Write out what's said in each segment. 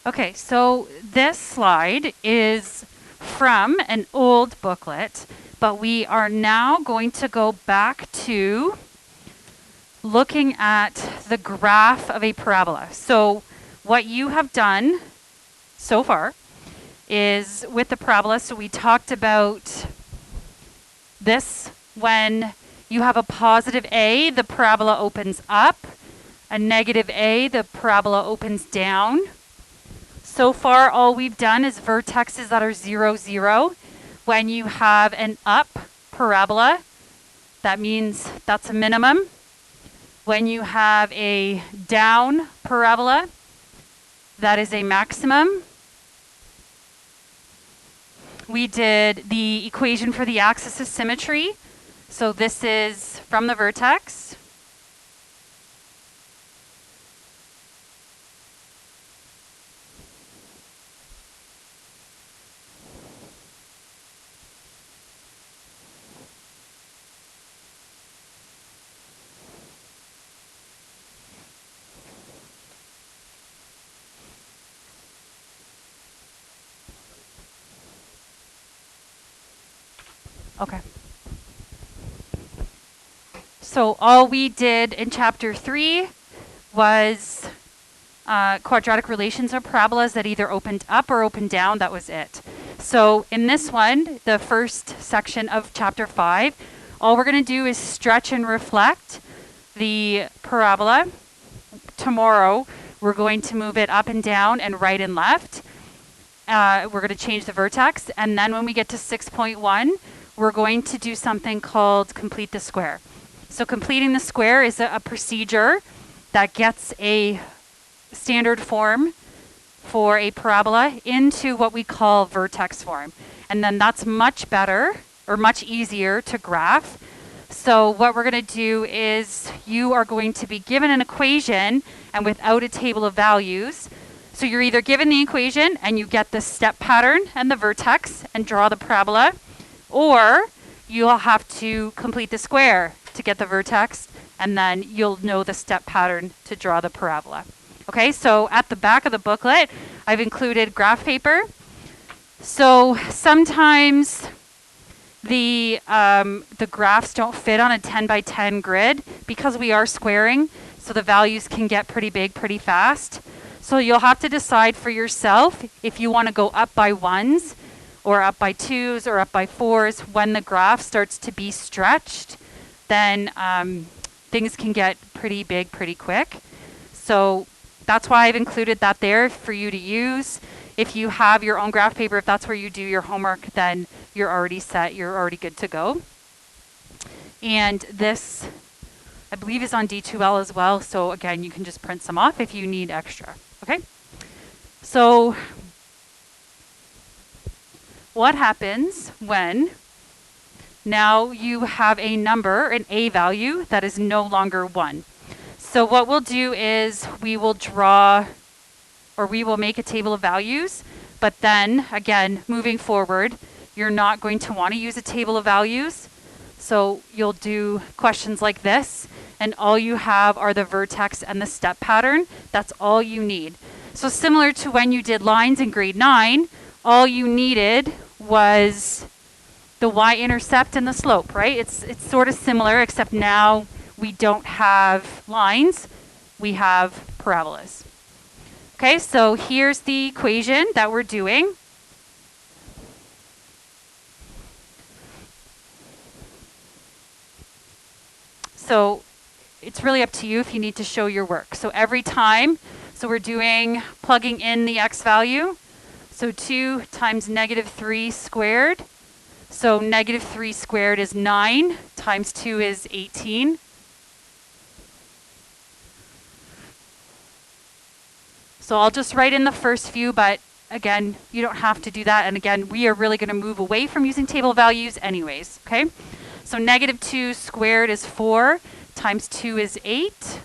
Okay, so this slide is from an old booklet, but we are now going to go back to looking at the graph of a parabola. So what you have done so far is with the parabola, so we talked about this. When you have a positive A, the parabola opens up. A negative A, the parabola opens down. So far, all we've done is vertexes that are 0, 0. When you have an up parabola, that means that's a minimum. When you have a down parabola, that is a maximum. We did the equation for the axis of symmetry. So this is from the vertex. Okay. So all we did in chapter 3 was quadratic relations of parabolas that either opened up or opened down. That was it. So in this one, the first section of chapter 5, all we're going to do is stretch and reflect the parabola. Tomorrow, we're going to move it up and down and right and left. We're going to change the vertex. And then when we get to 6.1, we're going to do something called complete the square. So completing the square is a procedure that gets a standard form for a parabola into what we call vertex form. And then that's much better or much easier to graph. So what we're going to do is you are going to be given an equation and without a table of values. So you're either given the equation and you get the step pattern and the vertex and draw the parabola, or you'll have to complete the square to get the vertex, and then you'll know the step pattern to draw the parabola. Okay, so at the back of the booklet, I've included graph paper. So sometimes the graphs don't fit on a 10 by 10 grid because we are squaring, so the values can get pretty big pretty fast. So you'll have to decide for yourself if you want to go up by ones or up by twos or up by fours. When the graph starts to be stretched, then things can get pretty big pretty quick. So that's why I've included that there for you to use. If you have your own graph paper, if that's where you do your homework, then you're already set, you're already good to go. And this, I believe, is on D2L as well. So again, you can just print some off if you need extra. Okay? So what happens when now you have a number, an A value, that is no longer 1? So what we'll do is we will draw, or we will make a table of values, but then again, moving forward, you're not going to want to use a table of values. So you'll do questions like this, and all you have are the vertex and the step pattern. That's all you need. So similar to when you did lines in grade 9, all you needed was the y-intercept and the slope, right? It's sort of similar, except now we don't have lines, we have parabolas. Okay, so here's the equation that we're doing. So it's really up to you if you need to show your work. So every time, so we're doing plugging in the x value. So 2 times negative 3 squared. So negative 3 squared is 9 times 2 is 18. So I'll just write in the first few, but again, you don't have to do that. And again, we are really going to move away from using table values anyways, okay? So negative 2 squared is 4 times 2 is 8.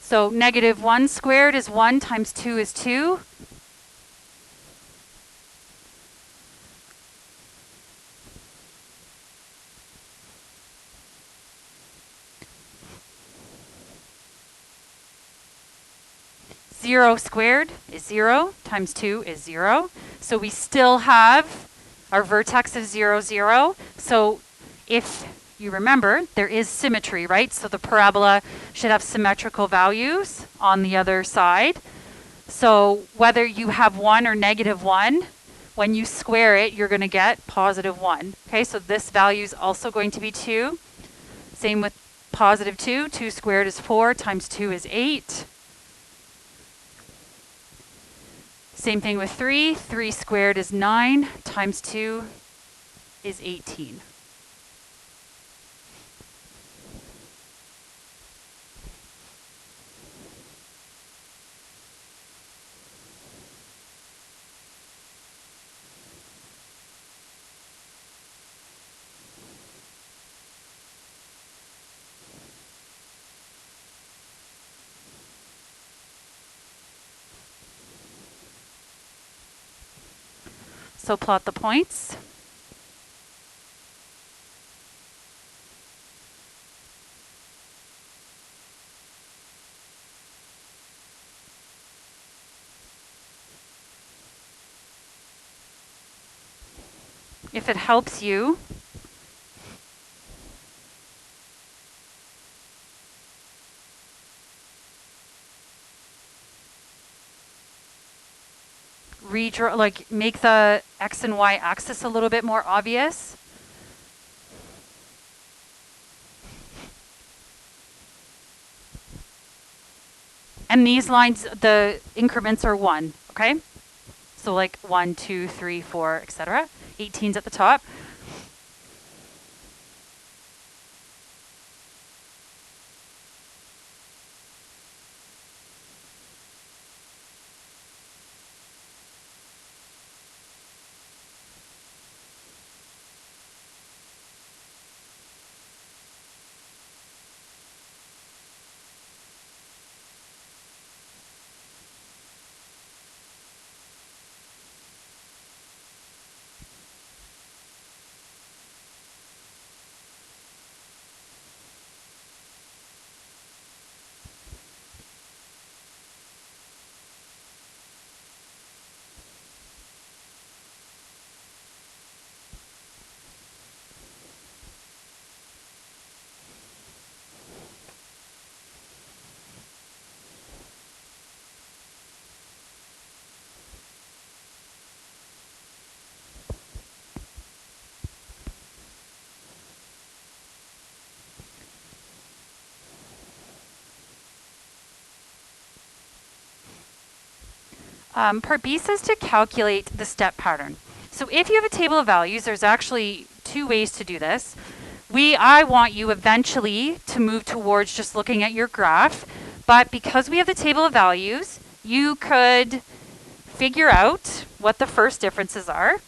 So negative 1 squared is 1 times 2 is 2. 0 squared is 0, times 2 is 0. So we still have our vertex of 0, 0. So if you remember, there is symmetry, right? So the parabola should have symmetrical values on the other side. So whether you have 1 or negative 1, when you square it, you're going to get positive 1. Okay, so this value is also going to be 2. Same with positive 2. 2 squared is 4, times 2 is 8. Same thing with 3. 3 squared is 9, times 2 is 18. So plot the points. If it helps you, redraw, like make the X and Y axis a little bit more obvious. And these lines, the increments are 1, okay? So like 1, 2, 3, 4, etc. 18's at the top. Part B says to calculate the step pattern. So if you have a table of values, there's actually 2 ways to do this. I want you eventually to move towards just looking at your graph, but because we have the table of values, you could figure out what the first differences are.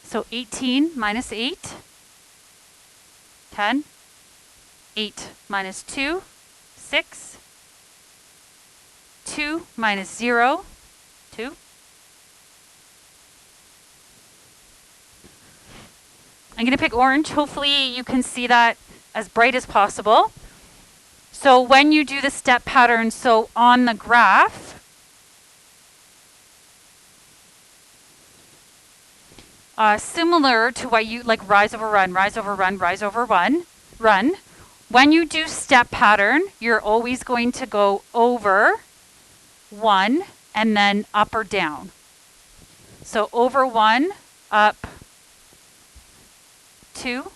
So 18 minus 8, 10. 8 minus 2, 6. 2 minus 0, 2. I'm going to pick orange. Hopefully you can see that as bright as possible. So when you do the step pattern, so on the graph, similar to what you like rise over run, rise over run, rise over run. When you do step pattern, you're always going to go over 1 and then up or down. So over 1, up 2,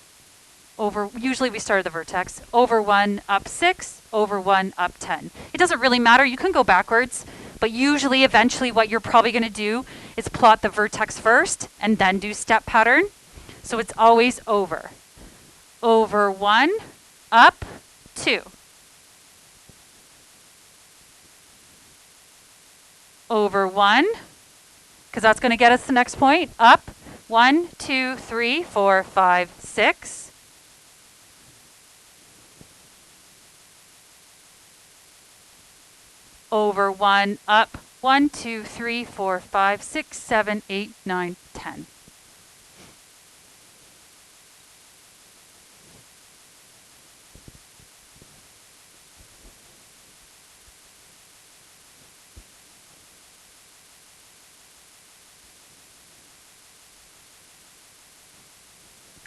over, usually we start at the vertex, over 1, up 6, over 1, up 10. It doesn't really matter. You can go backwards, but usually eventually what you're probably going to do is plot the vertex first and then do step pattern. So it's always over. Over 1, up 2. Over 1, because that's going to get us the next point, up 1, 2, 3, 4, 5, 6. Over 1, up 1, 2, 3, 4, 5, 6, 7, 8, 9, 10.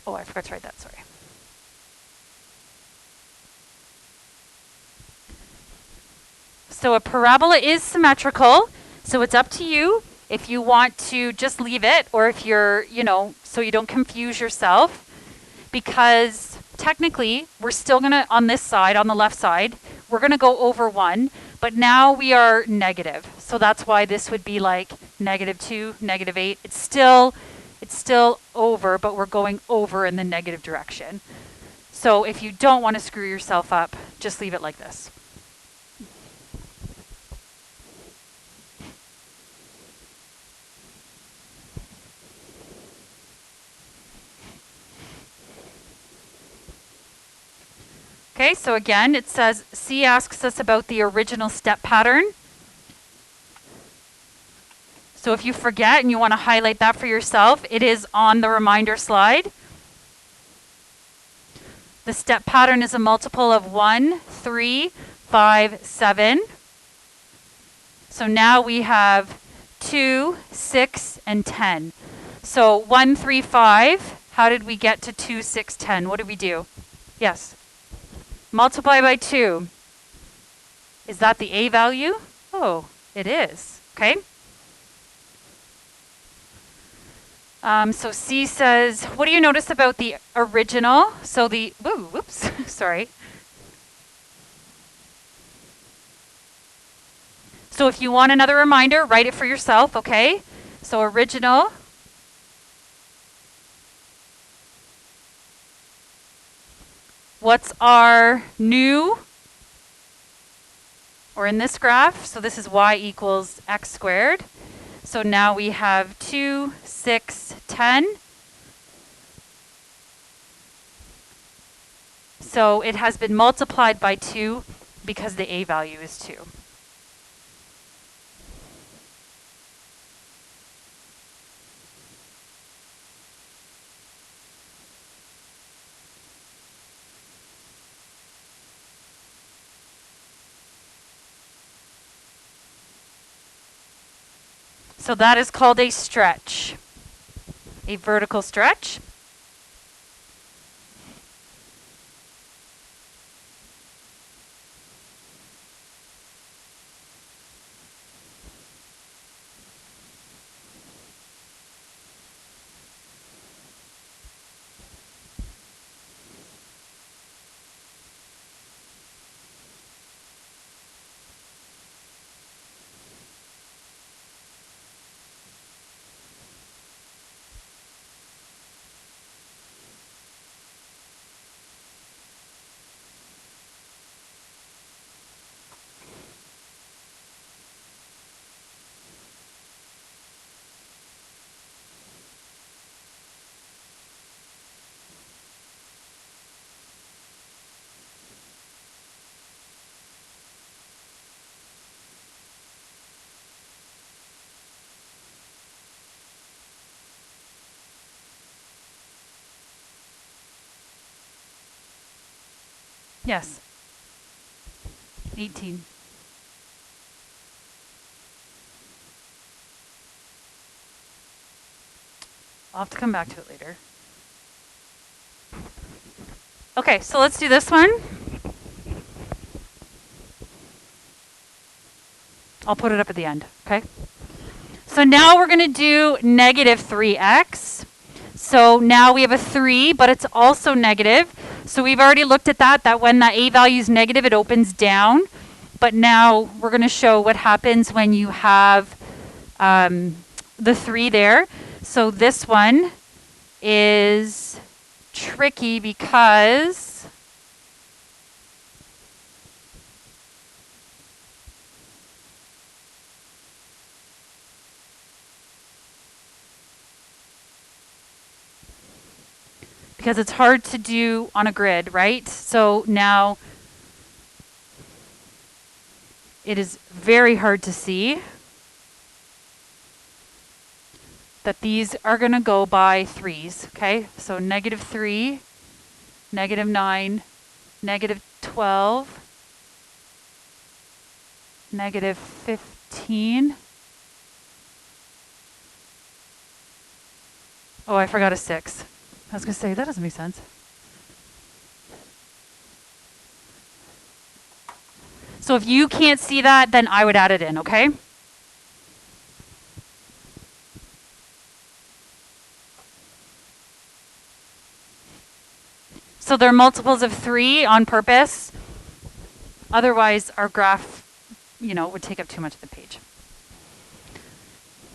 Oh, I forgot to write that, sorry. So a parabola is symmetrical, so it's up to you if you want to just leave it or if you're, so you don't confuse yourself, because technically we're still going to, on this side, on the left side, we're going to go over 1, but now we are negative. So that's why this would be like -2, -8. It's still over, but we're going over in the negative direction. So if you don't want to screw yourself up, just leave it like this. Okay, so again, it says, C asks us about the original step pattern. So if you forget and you want to highlight that for yourself, it is on the reminder slide. The step pattern is a multiple of 1, 3, 5, 7. So now we have 2, 6, and 10. So 1, 3, 5. How did we get to 2, 6, 10? What did we do? Yes. Multiply by 2. Is that the A value? Oh, it is. Okay. So C says, what do you notice about the original? So the, whoops, sorry. So if you want another reminder, write it for yourself, okay? So original. What's our new? Or in this graph, so this is y equals x squared. So now we have 2, 6, 10. So it has been multiplied by 2 because the A value is 2. So that is called a stretch, a vertical stretch. Yes. 18. I'll have to come back to it later. Okay, so let's do this one. I'll put it up at the end, okay? So now we're going to do negative 3x. So now we have a 3, but it's also negative. So we've already looked at that when that A value is negative, it opens down. But now we're going to show what happens when you have the 3 there. So this one is tricky because it's hard to do on a grid, right? So now it is very hard to see that these are going to go by 3s, okay? So -3, -9, -12, -15. Oh, I forgot a 6. I was going to say, that doesn't make sense. So if you can't see that, then I would add it in, okay? So they're multiples of 3 on purpose. Otherwise, our graph, would take up too much of the page.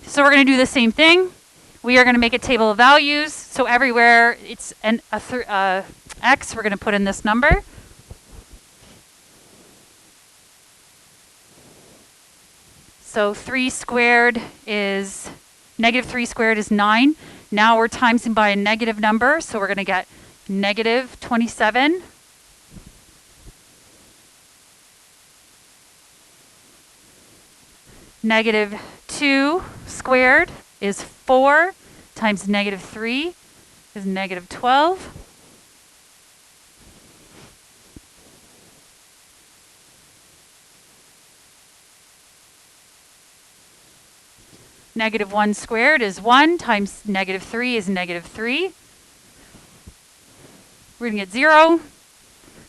So we're going to do the same thing. We are going to make a table of values. So everywhere it's x, we're going to put in this number. So 3 squared is, -3 squared is 9. Now we're timesing by a negative number, so we're going to get -27. -2 squared is 4 times -3 is -12. -1 squared is 1 times -3 is -3. We're going to get 0.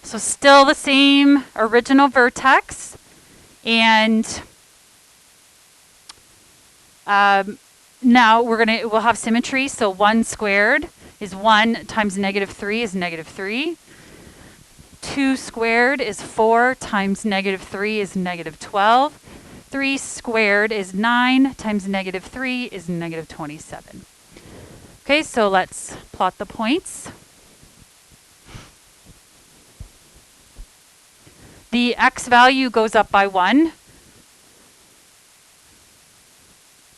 So still the same original vertex. And now we'll have symmetry. So 1 squared is 1 times -3 is -3. 2 squared is 4 times -3 is -12. 3 squared is 9 times -3 is -27. Okay, so let's plot the points. The x value goes up by 1,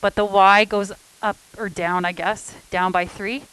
but the y goes up or down, I guess, down by 3.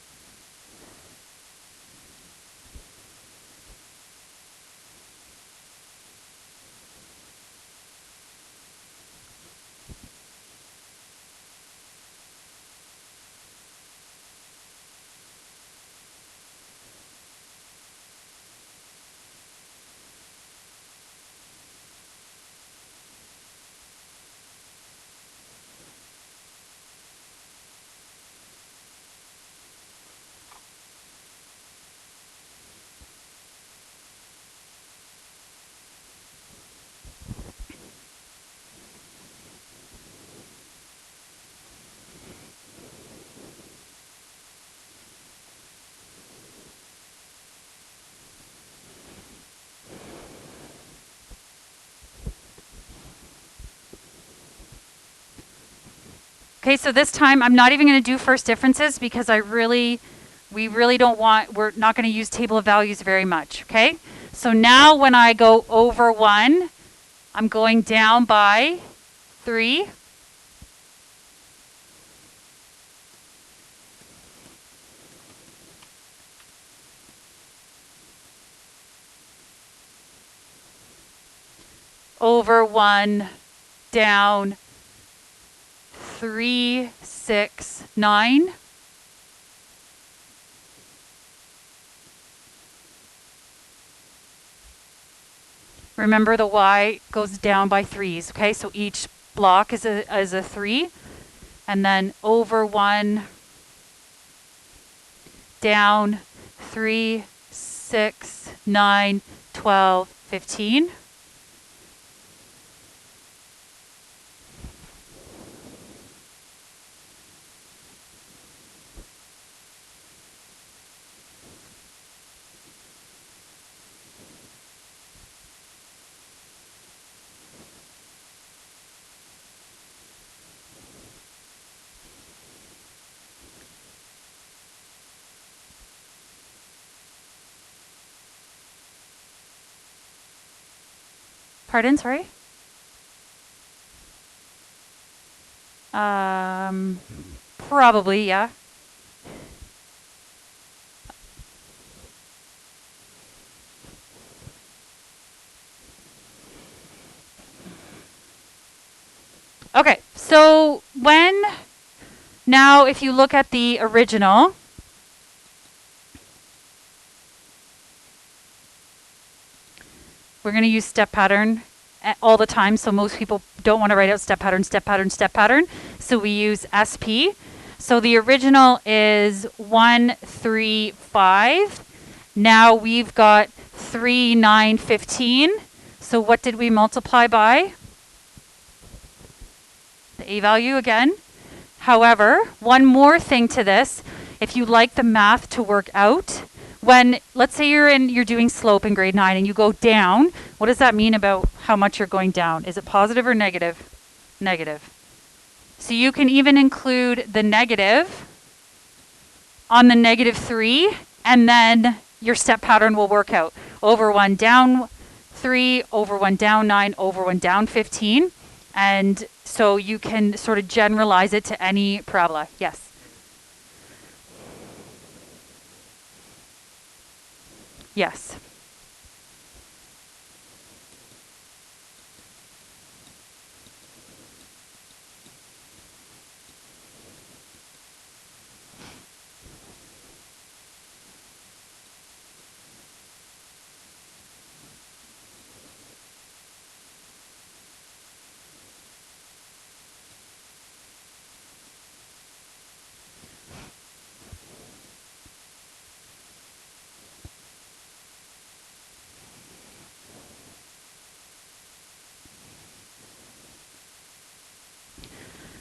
Okay, so this time I'm not even going to do first differences because we really don't want, we're not going to use table of values very much, okay? So now when I go over 1, I'm going down by 3. Over 1, down 3, 6, 9. Remember the y goes down by 3s, okay? So each block is a 3. And then over 1, down 3, 6, 9, 12, 15. Pardon, sorry? Probably, yeah. Okay, so now if you look at the original, we're going to use step pattern all the time, so most people don't want to write out step pattern, step pattern, step pattern. So we use SP. So the original is 1, 3, 5. Now we've got 3, 9, 15. So what did we multiply by? The A value again. However, one more thing to this, if you like the math to work out, when, let's say you're doing slope in grade 9 and you go down, what does that mean about how much you're going down? Is it positive or negative? Negative. So you can even include the negative on the -3, and then your step pattern will work out. Over 1 down 3, over 1 down 9, over 1 down 15. And so you can sort of generalize it to any parabola. Yes? Yes.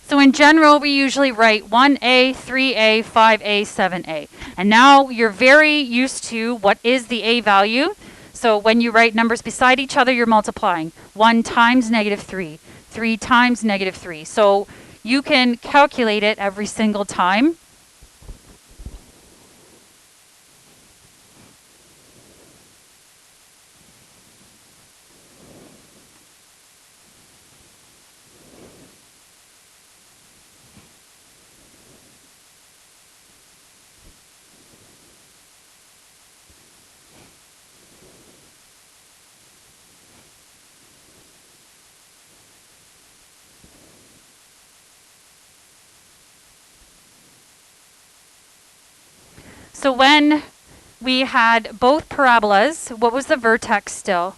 So in general, we usually write 1A, 3A, 5A, 7A. And now you're very used to what is the A value. So when you write numbers beside each other, you're multiplying. 1 times -3, 3 times -3. So you can calculate it every single time. So when we had both parabolas, what was the vertex still?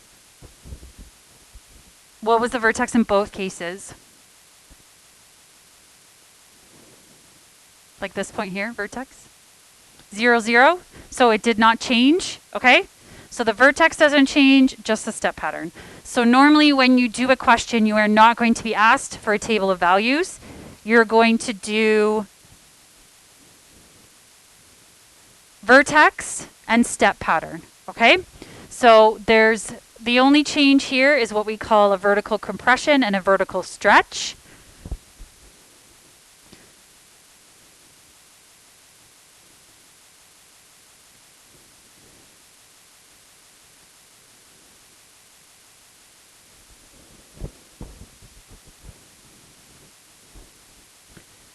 What was the vertex in both cases? Like this point here, vertex? 0, 0. So it did not change, okay? So the vertex doesn't change, just the step pattern. So normally when you do a question, you are not going to be asked for a table of values. You're going to do vertex and step pattern, okay? So the only change here is what we call a vertical compression and a vertical stretch.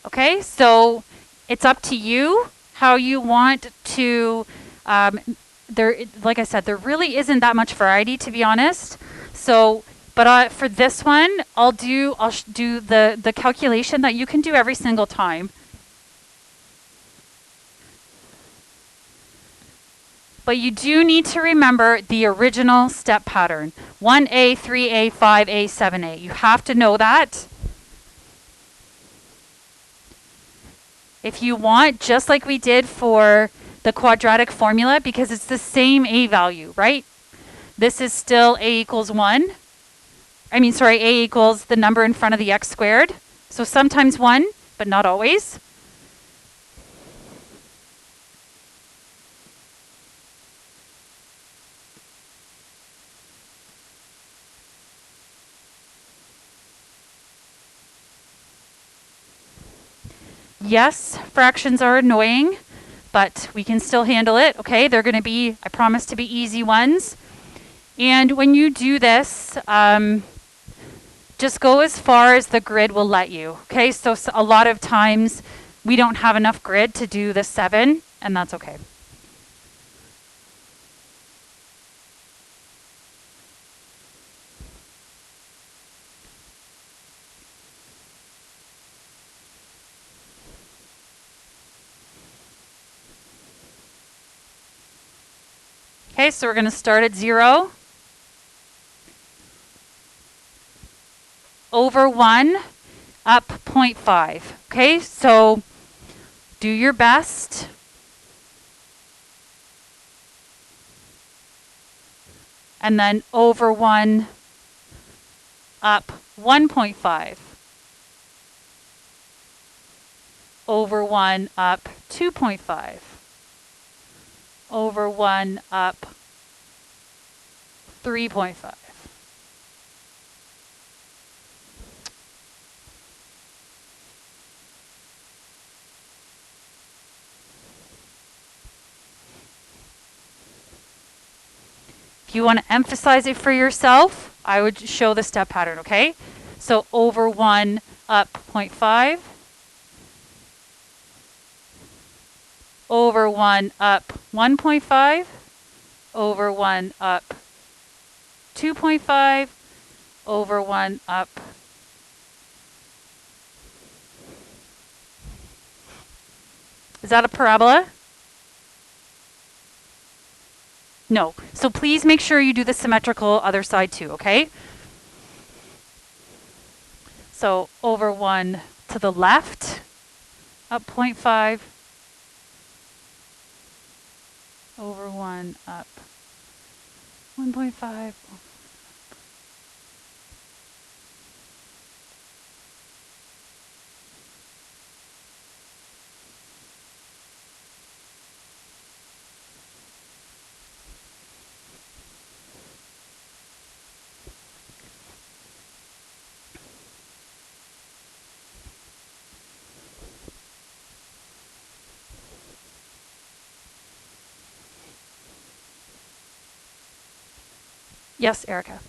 Okay, so it's up to you how you want to, like I said, there really isn't that much variety, to be honest. So, but for this one, I'll do the calculation that you can do every single time. But you do need to remember the original step pattern. 1A, 3A, 5A, 7A. You have to know that. If you want, just like we did for the quadratic formula, because it's the same A value, right? This is still A equals 1. A equals the number in front of the x squared. So sometimes 1, but not always. Yes, fractions are annoying, but we can still handle it, okay? They're going to be, I promise, to be easy ones. And when you do this, just go as far as the grid will let you. Okay, so a lot of times we don't have enough grid to do the 7, and that's okay. Okay, so we're going to start at 0. Over 1, up 0.5. Okay, so do your best. And then over 1, up 1.5. Over 1, up 2.5. Over 1, up 3.5. If you want to emphasize it for yourself, I would show the step pattern, okay? So over 1, up 0.5. Over 1, up 1.5. Over 1, up 2.5. Over 1, up. Is that a parabola? No. So please make sure you do the symmetrical other side too, okay? So over 1 to the left, up 0.5. Over 1, up 1.5. Yes, Erica.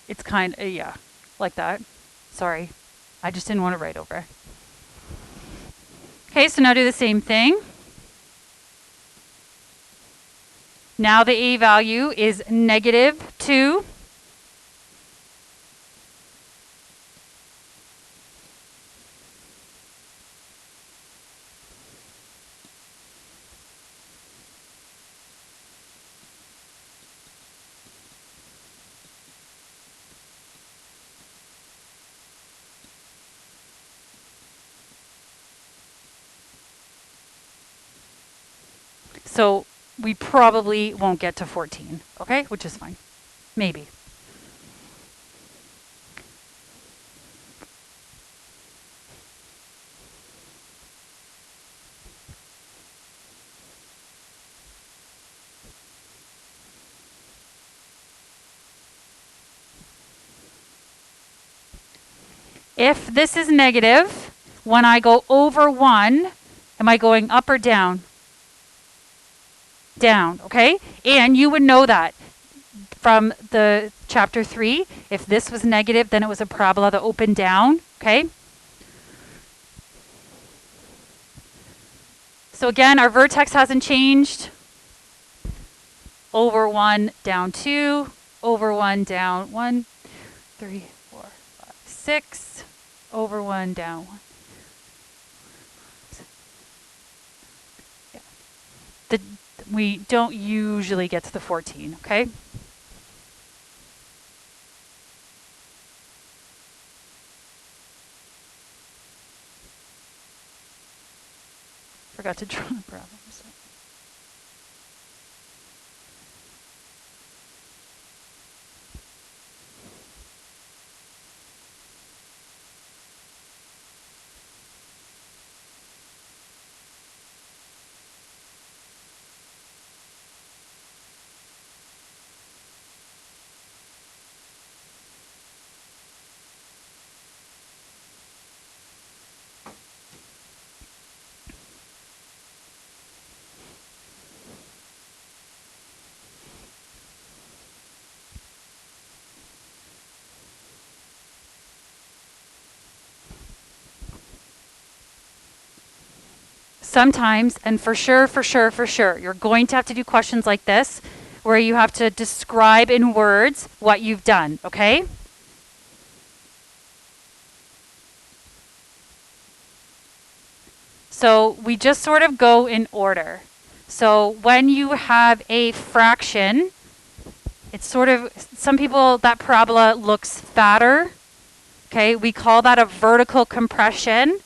It's kind of, yeah, like that. Sorry. I just didn't want to write over. Okay, so now do the same thing. Now the A value is -2. So we probably won't get to 14, okay? Which is fine. Maybe. If this is negative, when I go over 1, am I going up or down? Down, okay? And you would know that from the chapter 3. If this was negative, then it was a parabola that opened down, okay? So again, our vertex hasn't changed. Over 1, down 2. Over 1, down 1, 3, 4, 5, 6. Over 1, down 1. Yeah. We don't usually get to the 14, okay? Forgot to draw the problems. sometimes, and for sure, you're going to have to do questions like this where you have to describe in words what you've done, okay? So we just sort of go in order. So when you have a fraction, it's sort of, some people, that parabola looks fatter. Okay, we call that a vertical compression.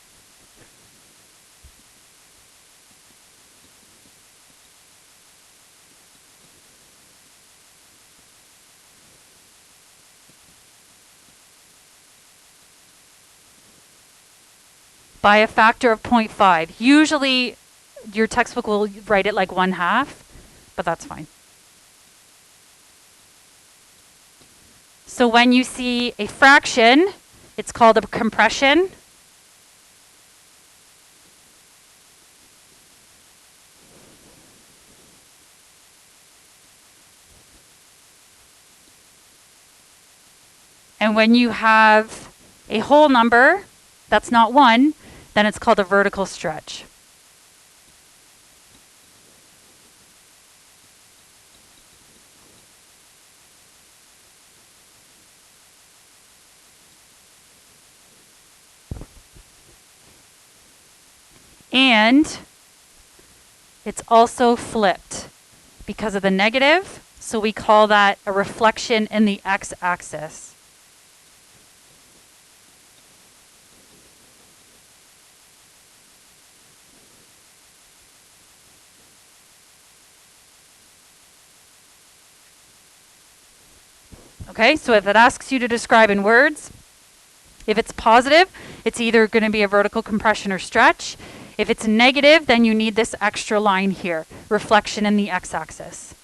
By a factor of 0.5. Usually your textbook will write it like 1/2, but that's fine. So when you see a fraction, it's called a compression. And when you have a whole number that's not 1, then it's called a vertical stretch. And it's also flipped because of the negative, so we call that a reflection in the x-axis. Okay, so if it asks you to describe in words, if it's positive, it's either going to be a vertical compression or stretch. If it's negative, then you need this extra line here, reflection in the x-axis.